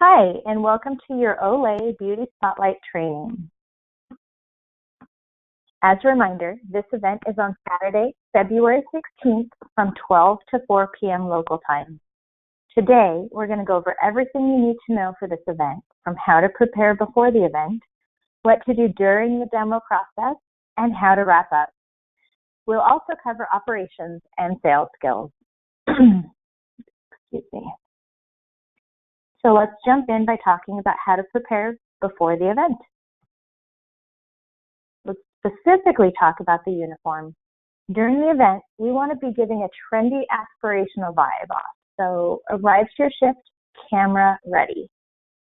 Hi, and welcome to your Olay Beauty Spotlight training. As a reminder, this event is on Saturday, February 16th from 12 to 4 p.m. local time. Today, we're going to go over everything you need to know for this event, from how to prepare before the event, what to do during the demo process, and how to wrap up. We'll also cover operations and sales skills. Excuse me. So let's jump in by talking about how to prepare before the event. Let's specifically talk about the uniform. During the event, we want to be giving a trendy, aspirational vibe off. So arrive to your shift, camera ready.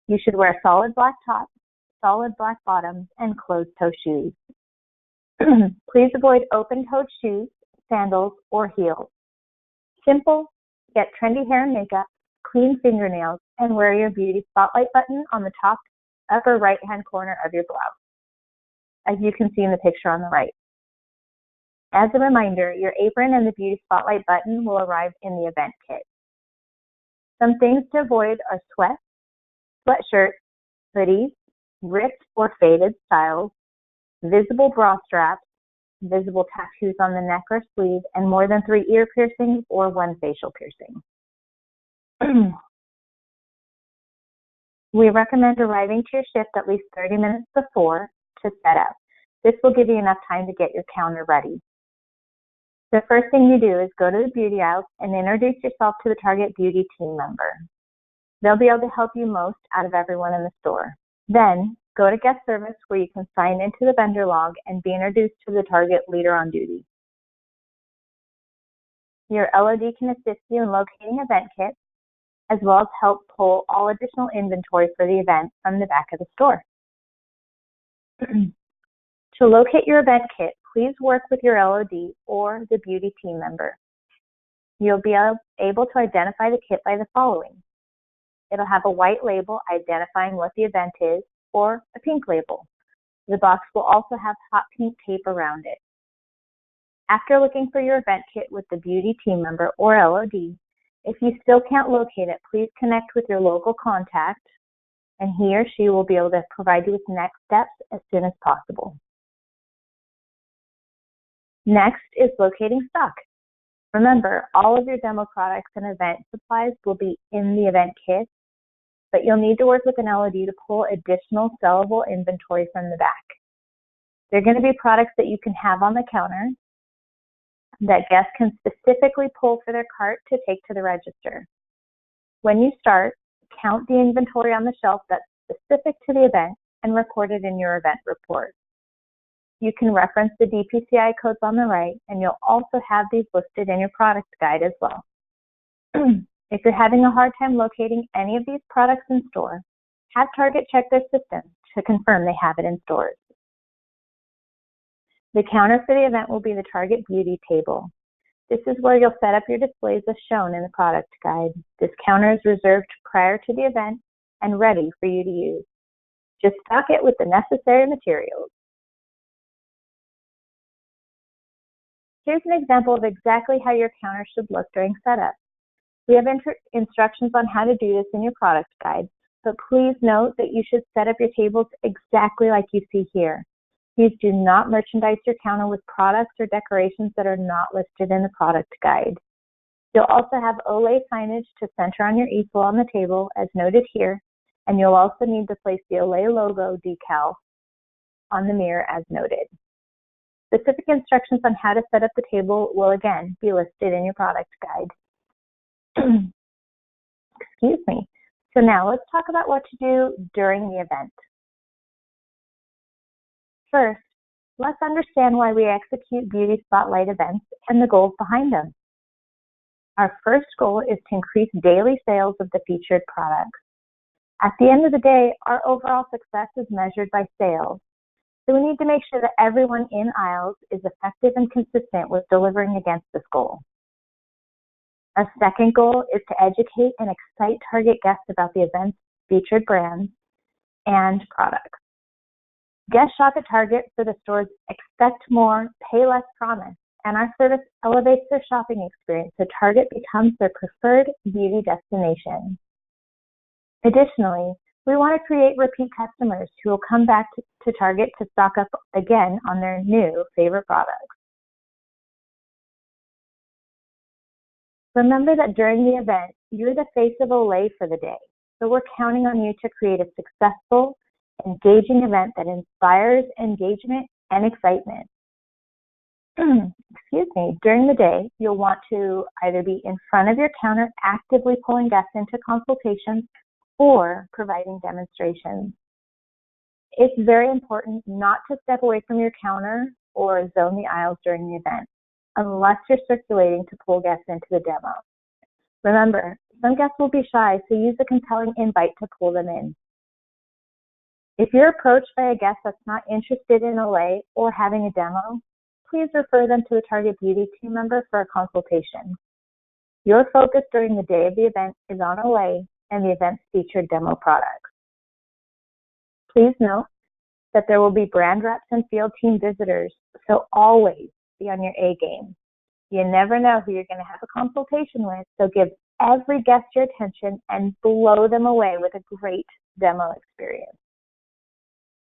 You should wear solid black top, solid black bottoms, and closed-toe shoes. Please avoid open-toed shoes, sandals, or heels. Simple, get trendy hair and makeup, clean fingernails, and wear your beauty spotlight button on the top upper right-hand corner of your blouse, as you can see in the picture on the right. As a reminder, your apron and the beauty spotlight button will arrive in the event kit. Some things to avoid are sweats, sweatshirts, hoodies, ripped or faded styles, visible bra straps, visible tattoos on the neck or sleeve, and more than 3 ear piercings or 1 facial piercing. We recommend arriving to your shift at least 30 minutes before to set up. This will give you enough time to get your counter ready. The first thing you do is go to the beauty aisles and introduce yourself to the Target Beauty team member. They'll be able to help you most out of everyone in the store. Then, go to guest service where you can sign into the vendor log and be introduced to the Target leader on duty. Your LOD can assist you in locating event kits, as well as help pull all additional inventory for the event from the back of the store. To locate your event kit, please work with your LOD or the beauty team member. You'll be able to identify the kit by the following. It'll have a white label identifying what the event is, or a pink label. The box will also have hot pink tape around it. After looking for your event kit with the beauty team member or LOD, if you still can't locate it, please connect with your local contact, and he or she will be able to provide you with next steps as soon as possible. Next is locating stock. Remember, all of your demo products and event supplies will be in the event kit, but you'll need to work with an LOD to pull additional sellable inventory from the back. They're going to be products that you can have on the counter that guests can specifically pull for their cart to take to the register. When you start, count the inventory on the shelf that's specific to the event and record it in your event report. You can reference the DPCI codes on the right, and you'll also have these listed in your product guide as well. If you're having a hard time locating any of these products in store, have Target check their system to confirm they have it in stores. The counter for the event will be the Target Beauty table. This is where you'll set up your displays as shown in the product guide. This counter is reserved prior to the event and ready for you to use. Just stock it with the necessary materials. Here's an example of exactly how your counter should look during setup. We have instructions on how to do this in your product guide, but please note that you should set up your tables exactly like you see here. Please do not merchandise your counter with products or decorations that are not listed in the product guide. You'll also have Olay signage to center on your easel on the table, as noted here, and you'll also need to place the Olay logo decal on the mirror as noted. Specific instructions on how to set up the table will again be listed in your product guide. Excuse me. So now let's talk about what to do during the event. First, let's understand why we execute beauty spotlight events and the goals behind them. Our first goal is to increase daily sales of the featured products. At the end of the day, our overall success is measured by sales. So we need to make sure that everyone in aisles is effective and consistent with delivering against this goal. Our second goal is to educate and excite Target guests about the event's featured brands and products. Guests shop at Target for the store's expect more, pay less promise, and our service elevates their shopping experience so Target becomes their preferred beauty destination. Additionally, we want to create repeat customers who will come back to Target to stock up again on their new favorite products. Remember that during the event, you're the face of Olay for the day, so we're counting on you to create a successful, engaging event that inspires engagement and excitement. During the day, you'll want to either be in front of your counter actively pulling guests into consultations or providing demonstrations. It's very important not to step away from your counter or zone the aisles during the event, unless you're circulating to pull guests into the demo. Remember, some guests will be shy, so use a compelling invite to pull them in. If you're approached by a guest that's not interested in Olay or having a demo, please refer them to the Target Beauty team member for a consultation. Your focus during the day of the event is on Olay and the event's featured demo products. Please note that there will be brand reps and field team visitors, so always be on your A game. You never know who you're going to have a consultation with, so give every guest your attention and blow them away with a great demo experience.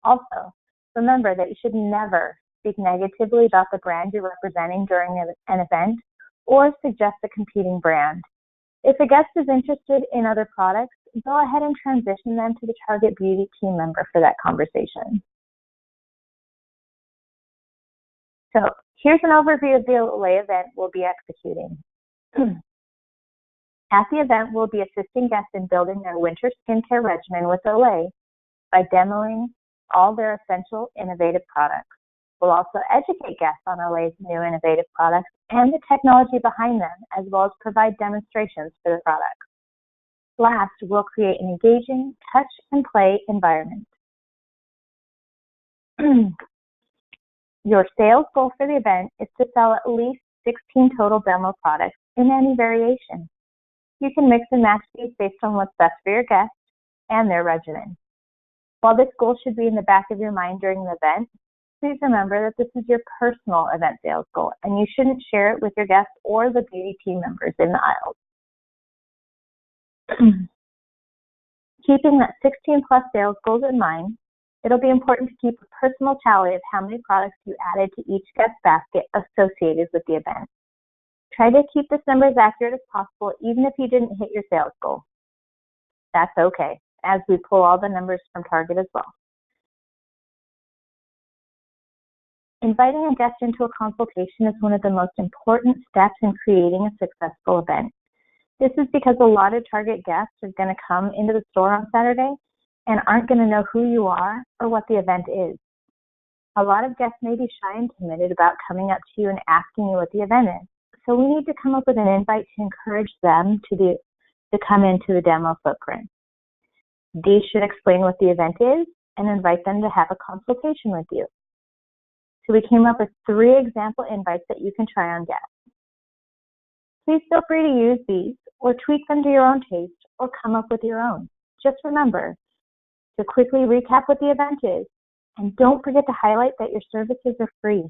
Also, remember that you should never speak negatively about the brand you're representing during an event or suggest a competing brand. If a guest is interested in other products, go ahead and transition them to the Target Beauty team member for that conversation. So here's an overview of the Olay event we'll be executing. At the event, we'll be assisting guests in building their winter skincare regimen with Olay by demoing all their essential innovative products. We'll also educate guests on Olay's new innovative products and the technology behind them, as well as provide demonstrations for the products. Last, we'll create an engaging touch and play environment. Your sales goal for the event is to sell at least 16 total demo products in any variation. You can mix and match these based on what's best for your guests and their regimen. While this goal should be in the back of your mind during the event, please remember that this is your personal event sales goal, and you shouldn't share it with your guests or the beauty team members in the aisles. Keeping that 16 plus sales goals in mind, it'll be important to keep a personal tally of how many products you added to each guest basket associated with the event. Try to keep this number as accurate as possible, even if you didn't hit your sales goal. That's okay, as we pull all the numbers from Target as well. Inviting a guest into a consultation is one of the most important steps in creating a successful event. This is because a lot of Target guests are going to come into the store on Saturday and aren't going to know who you are or what the event is. A lot of guests may be shy and timid about coming up to you and asking you what the event is. So we need to come up with an invite to encourage them to come into the demo footprint. These should explain what the event is and invite them to have a consultation with you. So we came up with 3 example invites that you can try on guests. Please feel free to use these or tweak them to your own taste or come up with your own. Just remember to quickly recap what the event is, and don't forget to highlight that your services are free.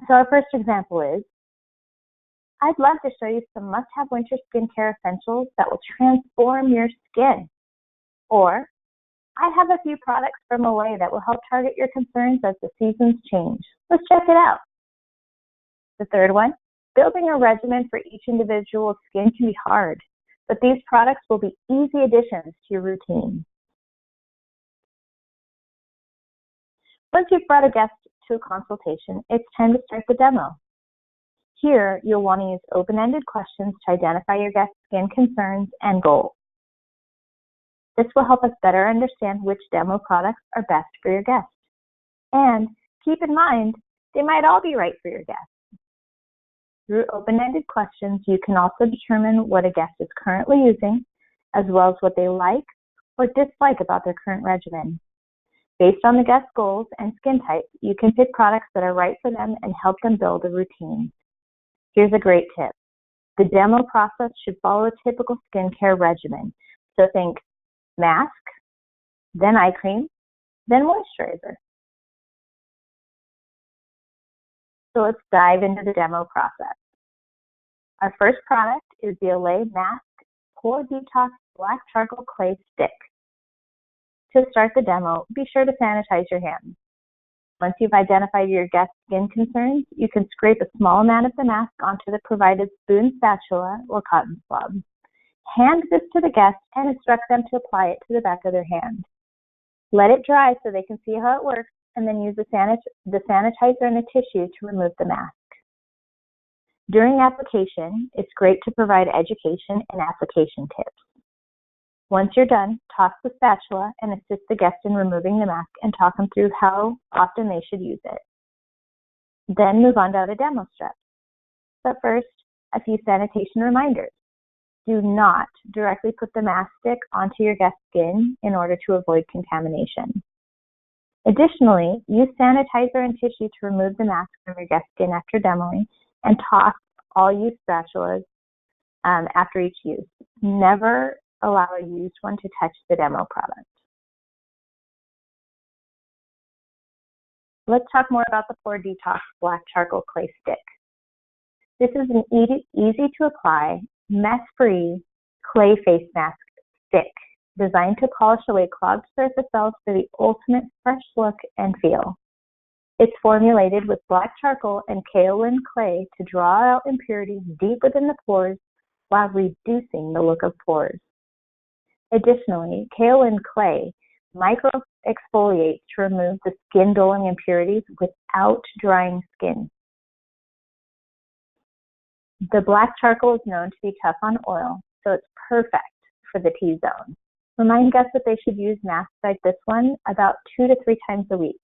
So our first example is, I'd love to show you some must-have winter skincare essentials that will transform your skin. Or, I have a few products from Olay that will help target your concerns as the seasons change. Let's check it out. The third one, building a regimen for each individual skin can be hard, but these products will be easy additions to your routine. Once you've brought a guest to a consultation, it's time to start the demo. Here, you'll want to use open-ended questions to identify your guest's skin concerns and goals. This will help us better understand which demo products are best for your guest. And keep in mind, they might all be right for your guest. Through open-ended questions, you can also determine what a guest is currently using, as well as what they like or dislike about their current regimen. Based on the guest's goals and skin type, you can pick products that are right for them and help them build a routine. Here's a great tip. The demo process should follow a typical skincare regimen. So think mask, then eye cream, then moisturizer. So let's dive into the demo process. Our first product is the Olay Mask Pore Detox Black Charcoal Clay Stick. To start the demo, be sure to sanitize your hands. Once you've identified your guest's skin concerns, you can scrape a small amount of the mask onto the provided spoon, spatula, or cotton swab. Hand this to the guest and instruct them to apply it to the back of their hand. Let it dry so they can see how it works, and then use the sanitizer and a tissue to remove the mask. During application, it's great to provide education and application tips. Once you're done, toss the spatula and assist the guest in removing the mask and talk them through how often they should use it. Then move on to the demo steps. But first, a few sanitation reminders. Do not directly put the mask stick onto your guest's skin in order to avoid contamination. Additionally, use sanitizer and tissue to remove the mask from your guest's skin after demoing, and toss all used spatulas after each use. Never allow a used one to touch the demo product. Let's talk more about the Pore Detox Black Charcoal Clay Stick. This is an easy to apply, mess-free clay face mask stick designed to polish away clogged surface cells for the ultimate fresh look and feel. It's formulated with black charcoal and kaolin clay to draw out impurities deep within the pores while reducing the look of pores. Additionally, kaolin clay micro-exfoliates to remove the skin-dulling impurities without drying skin. The black charcoal is known to be tough on oil, so it's perfect for the T-zone. Remind guests that they should use masks like this one about 2 to 3 times a week.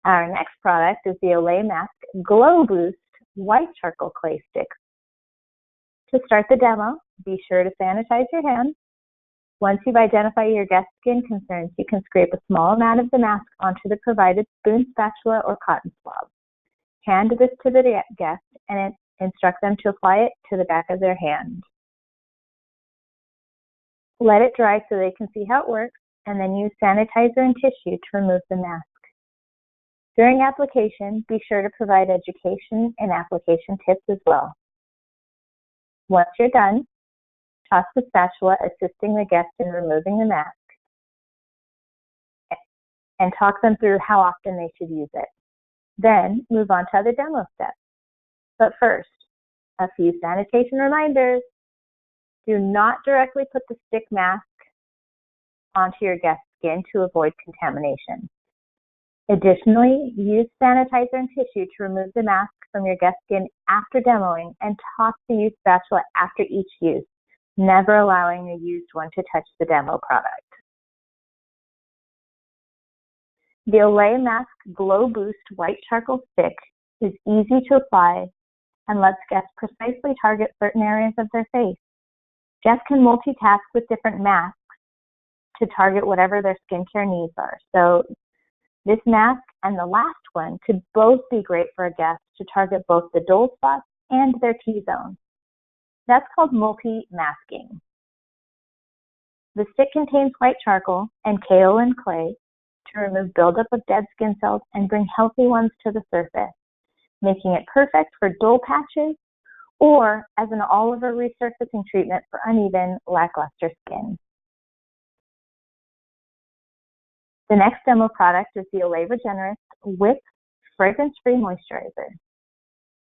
Our next product is the Olay Mask Glow Boost White Charcoal Clay Stick. To start the demo, be sure to sanitize your hands. Once you've identified your guest's skin concerns, you can scrape a small amount of the mask onto the provided spoon, spatula, or cotton swab. Hand this to the guest and instruct them to apply it to the back of their hand. Let it dry so they can see how it works, and then use sanitizer and tissue to remove the mask. During application, be sure to provide education and application tips as well. Once you're done, toss the spatula, assisting the guest in removing the mask, and talk them through how often they should use it. Then move on to other demo steps. But first, a few sanitation reminders. Do not directly put the stick mask onto your guest's skin to avoid contamination. Additionally, use sanitizer and tissue to remove the mask from your guest's skin after demoing, and toss the used spatula after each use, never allowing a used one to touch the demo product. The Olay Mask Glow Boost White Charcoal Stick is easy to apply and lets guests precisely target certain areas of their face. Guests can multitask with different masks to target whatever their skincare needs are. So this mask and the last one could both be great for a guest to target both the dull spots and their T-zone. That's called multi-masking. The stick contains white charcoal and kaolin clay to remove buildup of dead skin cells and bring healthy ones to the surface, making it perfect for dull patches or as an all-over resurfacing treatment for uneven, lackluster skin. The next demo product is the Olay Regenerist with fragrance-free moisturizer.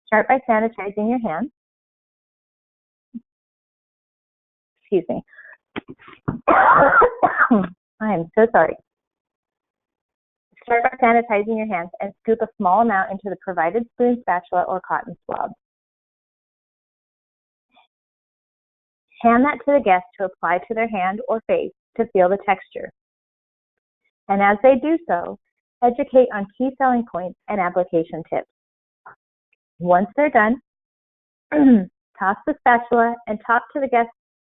Start by sanitizing your hands. Excuse me. I am so sorry. Start by sanitizing your hands and scoop a small amount into the provided spoon, spatula, or cotton swab. Hand that to the guest to apply to their hand or face to feel the texture. And as they do so, educate on key selling points and application tips. Once they're done, toss the spatula and talk to the guest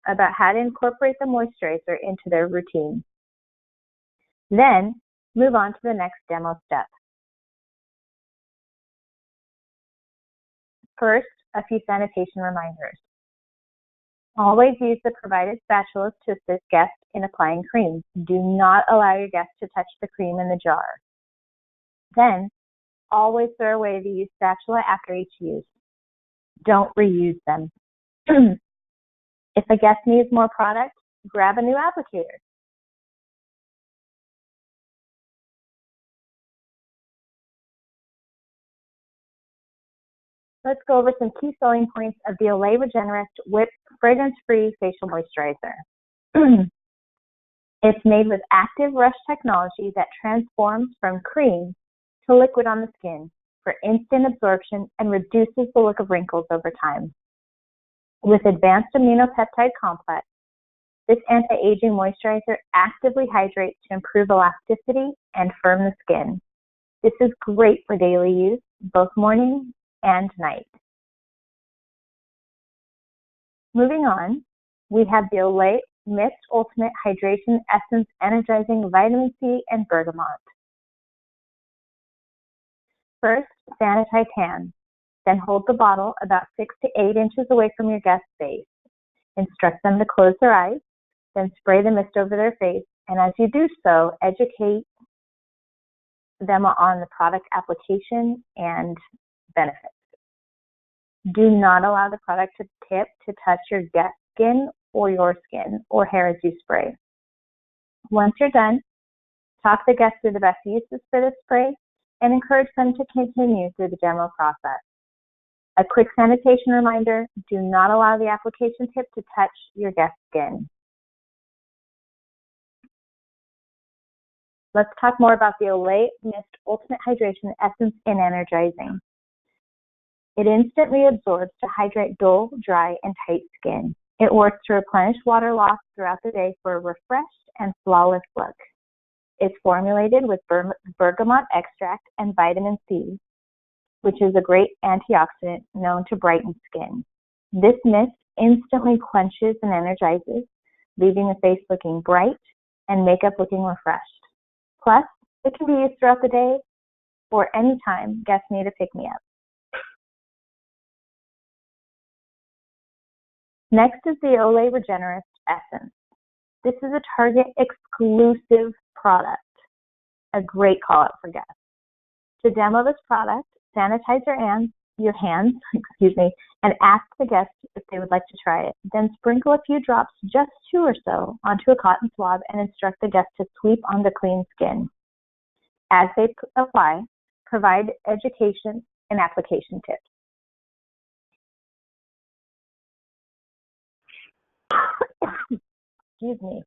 about how to incorporate the moisturizer into their routine. Then, move on to the next demo step. First, a few sanitation reminders. Always use the provided spatulas to assist guests in applying cream. Do not allow your guests to touch the cream in the jar. Then, always throw away the used spatula after each use. Don't reuse them. If a guest needs more product, grab a new applicator. Let's go over some key selling points of the Olay Regenerist Whip Fragrance-Free Facial Moisturizer. It's made with active rush technology that transforms from cream to liquid on the skin for instant absorption and reduces the look of wrinkles over time. With advanced aminopeptide complex, this anti-aging moisturizer actively hydrates to improve elasticity and firm the skin. This is great for daily use, both morning and night. Moving on, we have the Olay Mist Ultimate Hydration Essence Energizing Vitamin C and Bergamot. First, sanitize hands. Then hold the bottle about 6 to 8 inches away from your guest's face. Instruct them to close their eyes, then spray the mist over their face, and as you do so, educate them on the product application and benefits. Do not allow the product to tip to touch your guest's skin or your skin or hair as you spray. Once you're done, talk the guest through the best uses for this spray and encourage them to continue through the demo process. A quick sanitation reminder, do not allow the application tip to touch your guest's skin. Let's talk more about the Olay Mist Ultimate Hydration Essence in Energizing. It instantly absorbs to hydrate dull, dry, and tight skin. It works to replenish water loss throughout the day for a refreshed and flawless look. It's formulated with bergamot extract and vitamin C, which is a great antioxidant known to brighten skin. This mist instantly quenches and energizes, leaving the face looking bright and makeup looking refreshed. Plus, it can be used throughout the day or anytime guests need a pick-me-up. Next is the Olay Regenerist Essence. This is a Target exclusive product, a great call-out for guests. To demo this product, sanitize your hands, and ask the guest if they would like to try it. Then sprinkle a few drops, just 2 or so, onto a cotton swab and instruct the guest to sweep on the clean skin. As they apply, provide education and application tips. Excuse me.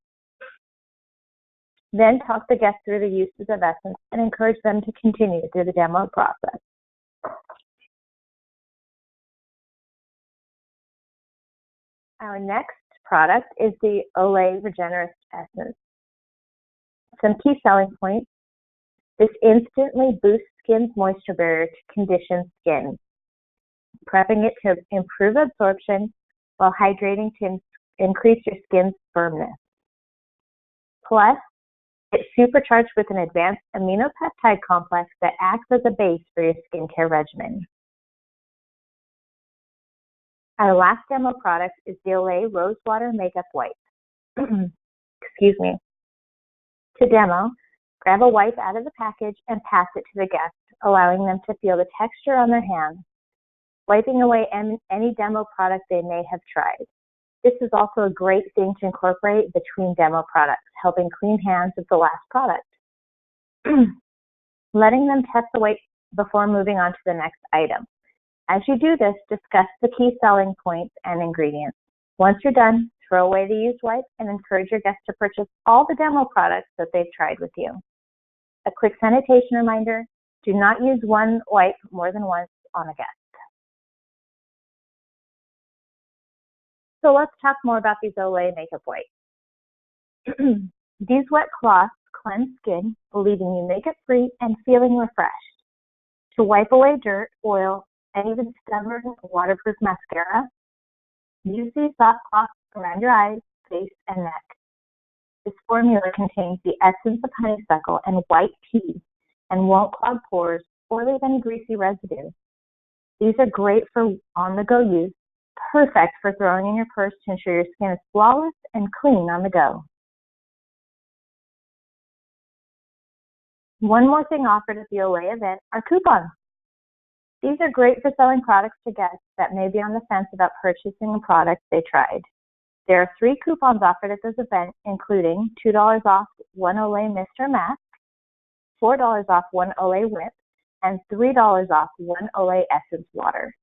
Then talk the guest through the uses of Essence and encourage them to continue through the demo process. Our next product is the Olay Regenerist Essence. Some key selling points. This instantly boosts skin's moisture barrier to condition skin, prepping it to improve absorption while hydrating to increase your skin's firmness. Plus, it's supercharged with an advanced aminopeptide complex that acts as a base for your skincare regimen. Our last demo product is the Olay Rose Water Makeup Wipe. Excuse me. To demo, grab a wipe out of the package and pass it to the guest, allowing them to feel the texture on their hands, wiping away any demo product they may have tried. This is also a great thing to incorporate between demo products, helping clean hands with the last product. Letting them test the wipe before moving on to the next item. As you do this, discuss the key selling points and ingredients. Once you're done, throw away the used wipe and encourage your guests to purchase all the demo products that they've tried with you. A quick sanitation reminder, do not use one wipe more than once on a guest. So let's talk more about these Olay makeup wipes. These wet cloths cleanse skin, leaving you makeup-free and feeling refreshed. To wipe away dirt, oil, and even stubborn waterproof mascara, use these soft cloths around your eyes, face, and neck. This formula contains the essence of honeysuckle and white tea and won't clog pores or leave any greasy residue. These are great for on-the-go use, perfect for throwing in your purse to ensure your skin is flawless and clean on the go. One more thing offered at the Olay event are coupons. These are great for selling products to guests that may be on the fence about purchasing a product they tried. There are 3 coupons offered at this event, including $2 off 1 Olay Mist or Mask, $4 off 1 Olay Whip, and $3 off 1 Olay Essence Water.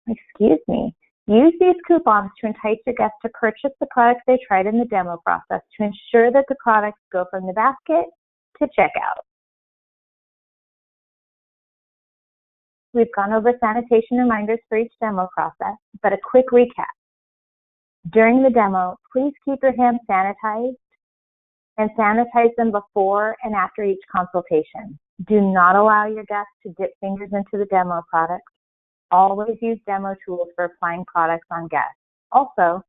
Excuse me. Use these coupons to entice your guests to purchase the products they tried in the demo process to ensure that the products go from the basket to checkout. We've gone over sanitation reminders for each demo process, but a quick recap. During the demo, please keep your hands sanitized and sanitize them before and after each consultation. Do not allow your guests to dip fingers into the demo products. Always use demo tools for applying products on guests. Also,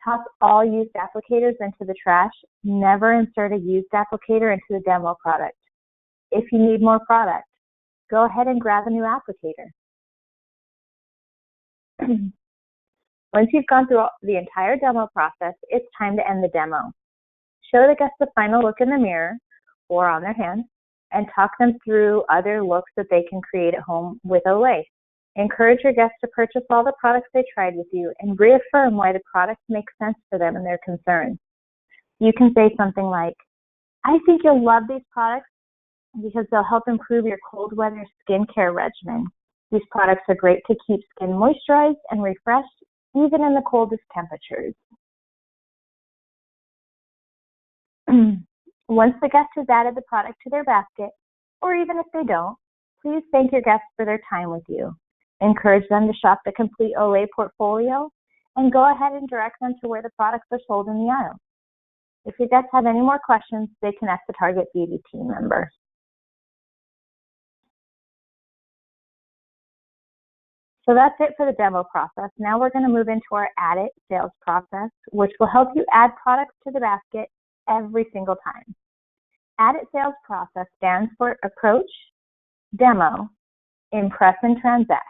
toss all used applicators into the trash. Never insert a used applicator into the demo product. If you need more product, go ahead and grab a new applicator. Once you've gone through the entire demo process, it's time to end the demo. Show the guests the final look in the mirror or on their hands and talk them through other looks that they can create at home with Olay. Encourage your guests to purchase all the products they tried with you and reaffirm why the products make sense for them and their concerns. You can say something like, I think you'll love these products because they'll help improve your cold weather skincare regimen. These products are great to keep skin moisturized and refreshed even in the coldest temperatures. Once the guest has added the product to their basket, or even if they don't, please thank your guests for their time with you. Encourage them to shop the complete Olay portfolio and go ahead and direct them to where the products are sold in the aisle. If your guests have any more questions, they can ask the Target Beauty team member. So that's it for the demo process. Now we're going to move into our Add It sales process, which will help you add products to the basket every single time. Add It sales process stands for Approach, Demo, Impress, and Transact.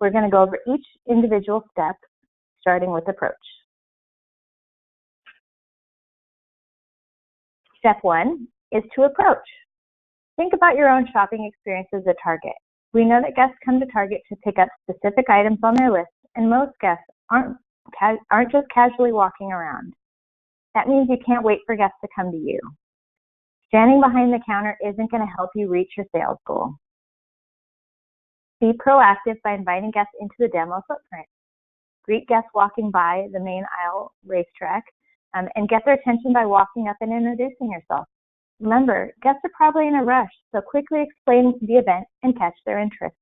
We're going to go over each individual step, starting with Approach. Step 1 is to approach. Think about your own shopping experiences at Target. We know that guests come to Target to pick up specific items on their list, and most guests aren't just casually walking around. That means you can't wait for guests to come to you. Standing behind the counter isn't going to help you reach your sales goal. Be proactive by inviting guests into the demo footprint. Greet guests walking by the main aisle racetrack and get their attention by walking up and introducing yourself. Remember, guests are probably in a rush, so quickly explain the event and catch their interest.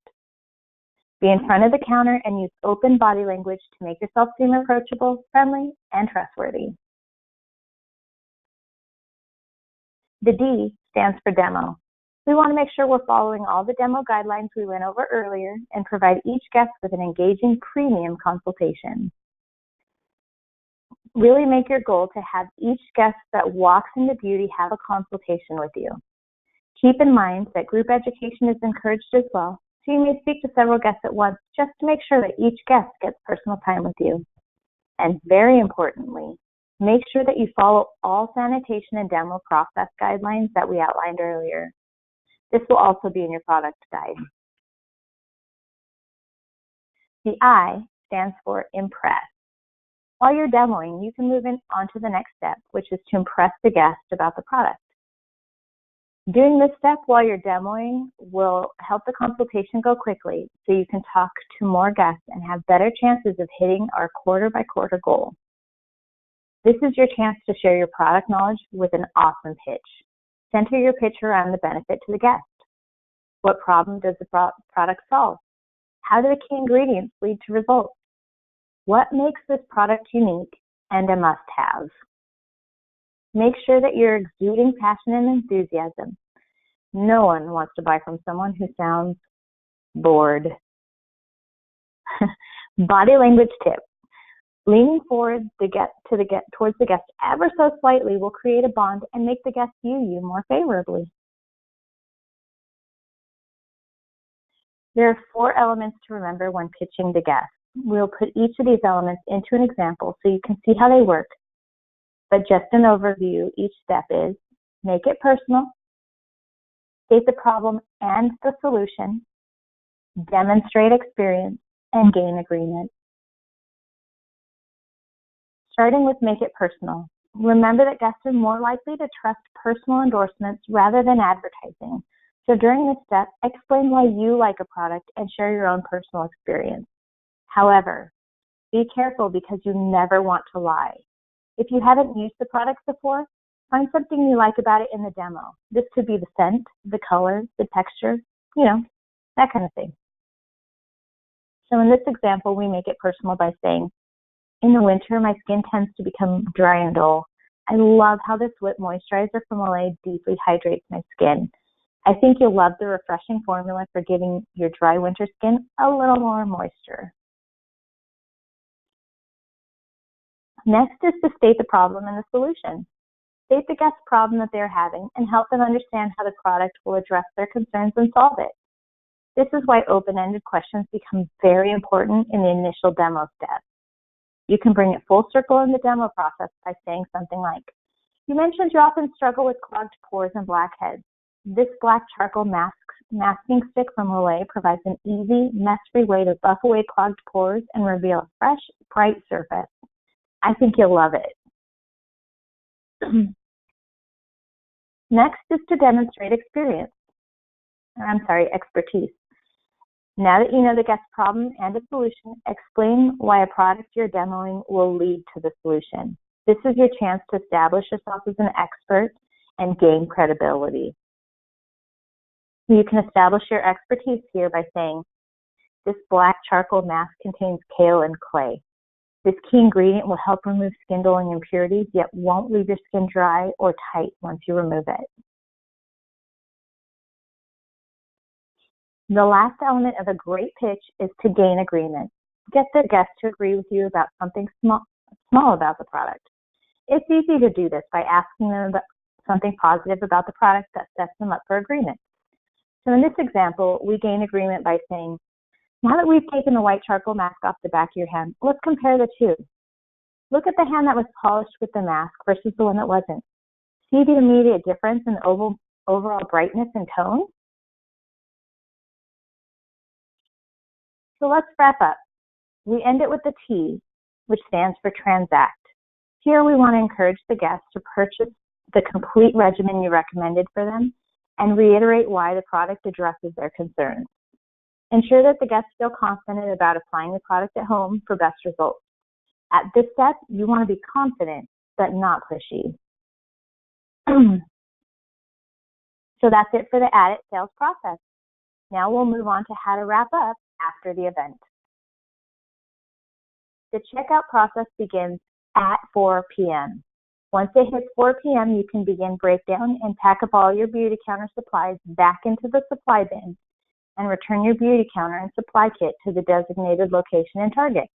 Be in front of the counter and use open body language to make yourself seem approachable, friendly, and trustworthy. The D stands for Demo. We want to make sure we're following all the demo guidelines we went over earlier and provide each guest with an engaging premium consultation. Really make your goal to have each guest that walks into beauty have a consultation with you. Keep in mind that group education is encouraged as well, so you may speak to several guests at once just to make sure that each guest gets personal time with you. And very importantly, make sure that you follow all sanitation and demo process guidelines that we outlined earlier. This will also be in your product guide. The I stands for Impress. While you're demoing, you can move on to the next step, which is to impress the guest about the product. Doing this step while you're demoing will help the consultation go quickly so you can talk to more guests and have better chances of hitting our quarter-by-quarter goal. This is your chance to share your product knowledge with an awesome pitch. Center your pitch around the benefit to the guest. What problem does the product solve? How do the key ingredients lead to results? What makes this product unique and a must-have? Make sure that you're exuding passion and enthusiasm. No one wants to buy from someone who sounds bored. Body language tip. Leaning forward towards the guest ever so slightly will create a bond and make the guest view you more favorably. There are 4 elements to remember when pitching to guests. We'll put each of these elements into an example so you can see how they work. But just an overview, each step is make it personal, state the problem and the solution, demonstrate experience, and gain agreement. Starting with make it personal. Remember that guests are more likely to trust personal endorsements rather than advertising. So during this step, explain why you like a product and share your own personal experience. However, be careful because you never want to lie. If you haven't used the products before, find something you like about it in the demo. This could be the scent, the color, the texture, that kind of thing. So in this example, we make it personal by saying, in the winter, my skin tends to become dry and dull. I love how this whip moisturizer from Olay deeply hydrates my skin. I think you'll love the refreshing formula for giving your dry winter skin a little more moisture. Next is to state the problem and the solution. State the guest problem that they're having and help them understand how the product will address their concerns and solve it. This is why open-ended questions become very important in the initial demo step. You can bring it full circle in the demo process by saying something like, you mentioned you often struggle with clogged pores and blackheads. This black charcoal masking stick from Olay provides an easy, mess-free way to buff away clogged pores and reveal a fresh, bright surface. I think you'll love it. Next is to demonstrate expertise. Now that you know the guest problem and a solution, explain why a product you're demoing will lead to the solution. This is your chance to establish yourself as an expert and gain credibility. You can establish your expertise here by saying, this black charcoal mask contains kale and clay. This key ingredient will help remove skin-dulling impurities, yet won't leave your skin dry or tight once you remove it. The last element of a great pitch is to gain agreement. Get the guest to agree with you about something small about the product. It's easy to do this by asking them about something positive about the product that sets them up for agreement. So in this example, we gain agreement by saying, now that we've taken the white charcoal mask off the back of your hand, let's compare the two. Look at the hand that was polished with the mask versus the one that wasn't. See the immediate difference in overall brightness and tone? So let's wrap up. We end it with the T, which stands for transact. Here we want to encourage the guests to purchase the complete regimen you recommended for them and reiterate why the product addresses their concerns. Ensure that the guests feel confident about applying the product at home for best results. At this step, you want to be confident, but not pushy. So that's it for the Add It sales process. Now we'll move on to how to wrap up after the event. The checkout process begins at 4 p.m. Once it hits 4 p.m., you can begin breakdown and pack up all your beauty counter supplies back into the supply bin and return your beauty counter and supply kit to the designated location in Target.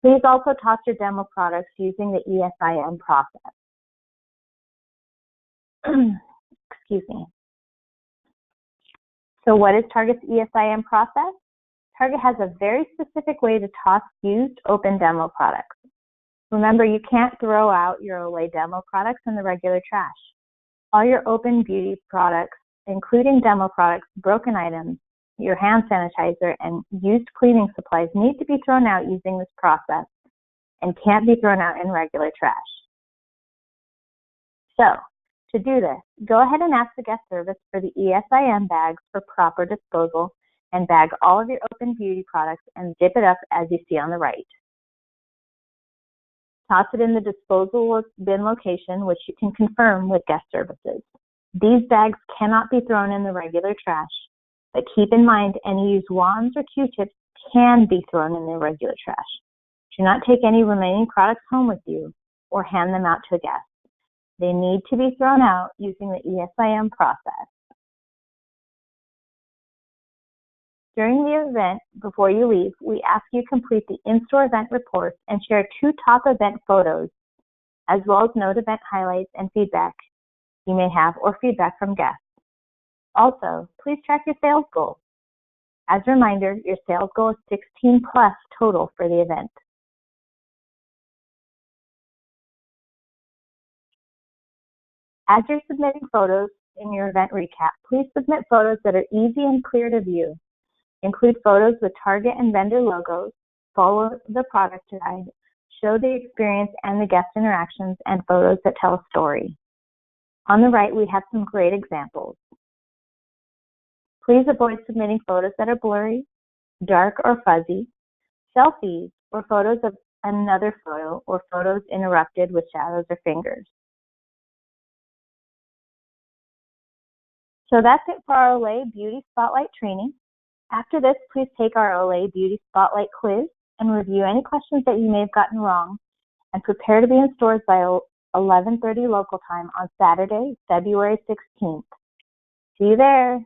Please also toss your demo products using the ESIM process. Excuse me. So what is Target's ESIM process? Target has a very specific way to toss used open demo products. Remember, you can't throw out your Olay demo products in the regular trash. All your open beauty products, including demo products, broken items, your hand sanitizer, and used cleaning supplies need to be thrown out using this process and can't be thrown out in regular trash. So, to do this, go ahead and ask the guest service for the ESIM bags for proper disposal and bag all of your open beauty products and zip it up as you see on the right. Toss it in the disposal bin location, which you can confirm with guest services. These bags cannot be thrown in the regular trash, but keep in mind any used wands or Q-tips can be thrown in the regular trash. Do not take any remaining products home with you or hand them out to a guest. They need to be thrown out using the ESIM process. During the event, before you leave, we ask you complete the in-store event report and share 2 top event photos, as well as note event highlights and feedback you may have or feedback from guests. Also, please track your sales goal. As a reminder, your sales goal is 16 plus total for the event. As you're submitting photos in your event recap, please submit photos that are easy and clear to view. Include photos with Target and vendor logos, follow the product guide, show the experience and the guest interactions, and photos that tell a story. On the right, we have some great examples. Please avoid submitting photos that are blurry, dark or fuzzy, selfies, or photos of another photo, or photos interrupted with shadows or fingers. So that's it for our Olay Beauty Spotlight training. After this, please take our Olay Beauty Spotlight quiz and review any questions that you may have gotten wrong, and prepare to be in stores by 11:30 local time on Saturday, February 16th. See you there.